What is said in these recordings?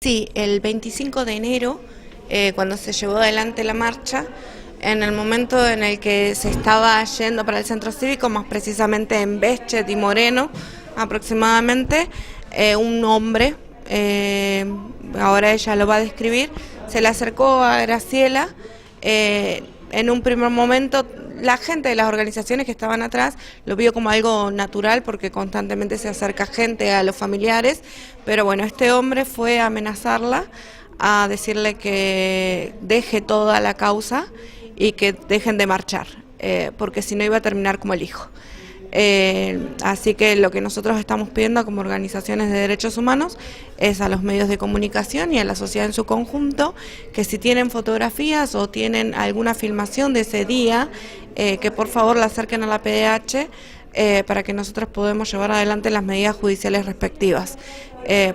Sí, el 25 de enero, cuando se llevó adelante la marcha, en el momento en el que se estaba yendo para el centro cívico, más precisamente en Béchet y Moreno aproximadamente, un hombre, ahora ella lo va a describir, se le acercó a Graciela. En un primer momento la gente de las organizaciones que estaban atrás lo vio como algo natural porque constantemente se acerca gente a los familiares, pero bueno, este hombre fue a amenazarla, a decirle que deje toda la causa y que dejen de marchar, porque si no iba a terminar como el hijo. Así que lo que nosotros estamos pidiendo como organizaciones de derechos humanos es a los medios de comunicación y a la sociedad en su conjunto que si tienen fotografías o tienen alguna filmación de ese día, que por favor la acerquen a la PDH para que nosotros podamos llevar adelante las medidas judiciales respectivas.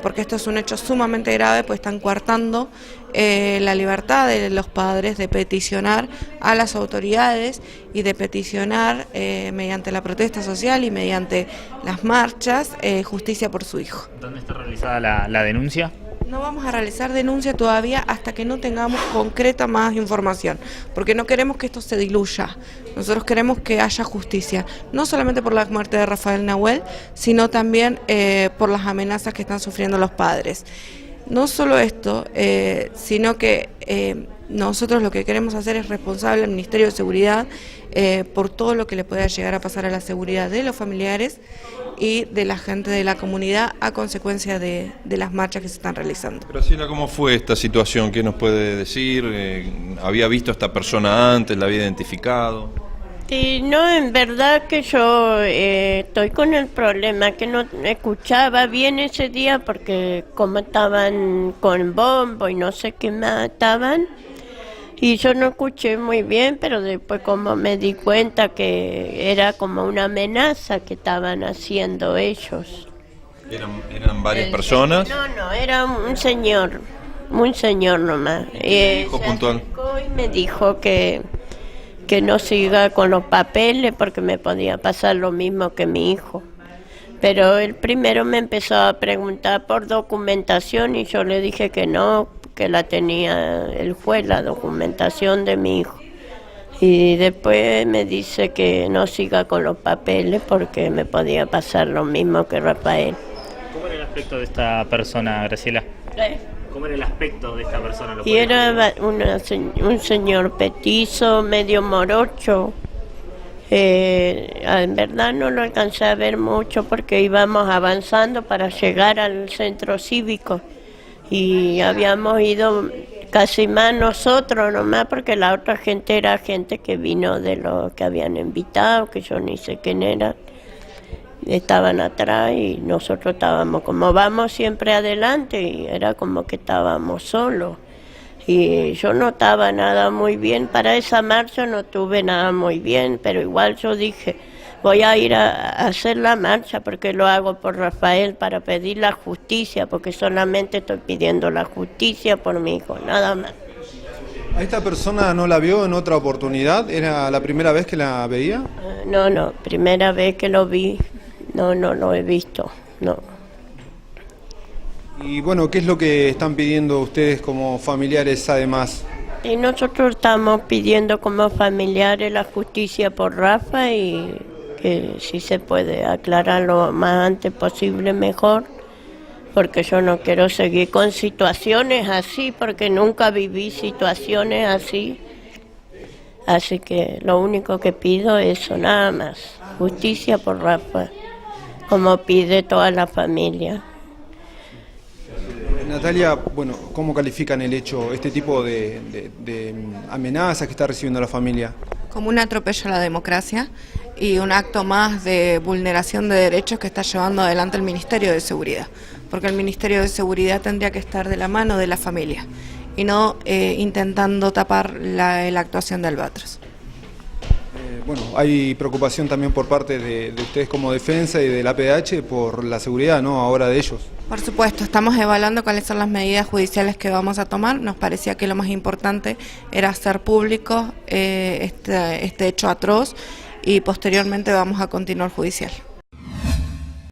Porque esto es un hecho sumamente grave, pues están coartando la libertad de los padres de peticionar a las autoridades y de peticionar mediante la protesta social y mediante las marchas justicia por su hijo. ¿Dónde está realizada la denuncia? No vamos a realizar denuncia todavía hasta que no tengamos concreta más información, porque no queremos que esto se diluya. Nosotros queremos que haya justicia, no solamente por la muerte de Rafael Nahuel, sino también por las amenazas que están sufriendo los padres. No solo esto, sino que nosotros lo que queremos hacer es responsable al Ministerio de Seguridad por todo lo que le pueda llegar a pasar a la seguridad de los familiares y de la gente de la comunidad a consecuencia de las marchas que se están realizando. Graciela, ¿cómo fue esta situación? ¿Qué nos puede decir? ¿Había visto a esta persona antes? ¿La había identificado? No, en verdad que yo estoy con el problema que no escuchaba bien ese día porque como estaban con bombo y no sé qué más estaban, y yo no escuché muy bien, pero después como me di cuenta que era como una amenaza que estaban haciendo ellos. ¿Eran varias personas? No, era un señor nomás. ¿Qué dijo puntual? Y me dijo que no siga con los papeles porque me podía pasar lo mismo que mi hijo. Pero él primero me empezó a preguntar por documentación y yo le dije que no, que la tenía el juez, la documentación de mi hijo. Y después me dice que no siga con los papeles porque me podía pasar lo mismo que Rafael. ¿Cómo era el aspecto de esta persona, Graciela? ¿Cómo era el aspecto de esta persona? Y era un señor petizo, medio morocho. En verdad no lo alcancé a ver mucho porque íbamos avanzando para llegar al centro cívico y habíamos ido casi más nosotros nomás porque la otra gente era gente que vino de los que habían invitado, que yo ni sé quién era. Estaban atrás y nosotros estábamos como vamos siempre adelante y era como que estábamos solos. Y yo no estaba nada muy bien, para esa marcha no tuve nada muy bien, pero igual yo dije, voy a ir a hacer la marcha porque lo hago por Rafael, para pedir la justicia, porque solamente estoy pidiendo la justicia por mi hijo, nada más. ¿A esta persona no la vio en otra oportunidad? ¿Era la primera vez que la veía? No, primera vez que lo vi, no lo he visto, no. Y bueno, ¿qué es lo que están pidiendo ustedes como familiares además? Y nosotros estamos pidiendo como familiares la justicia por Rafa y que si se puede aclarar lo más antes posible mejor, porque yo no quiero seguir con situaciones así, porque nunca viví situaciones así. Así que lo único que pido es eso, nada más, justicia por Rafa, como pide toda la familia. Natalia, bueno, ¿cómo califican el hecho, este tipo de amenazas que está recibiendo la familia? Como un atropello a la democracia y un acto más de vulneración de derechos que está llevando adelante el Ministerio de Seguridad, porque el Ministerio de Seguridad tendría que estar de la mano de la familia y no intentando tapar la actuación de Albatros. Bueno, hay preocupación también por parte de ustedes como defensa y de la PDH por la seguridad, ¿no? Ahora de ellos. Por supuesto, estamos evaluando cuáles son las medidas judiciales que vamos a tomar. Nos parecía que lo más importante era hacer público este hecho atroz y posteriormente vamos a continuar judicial.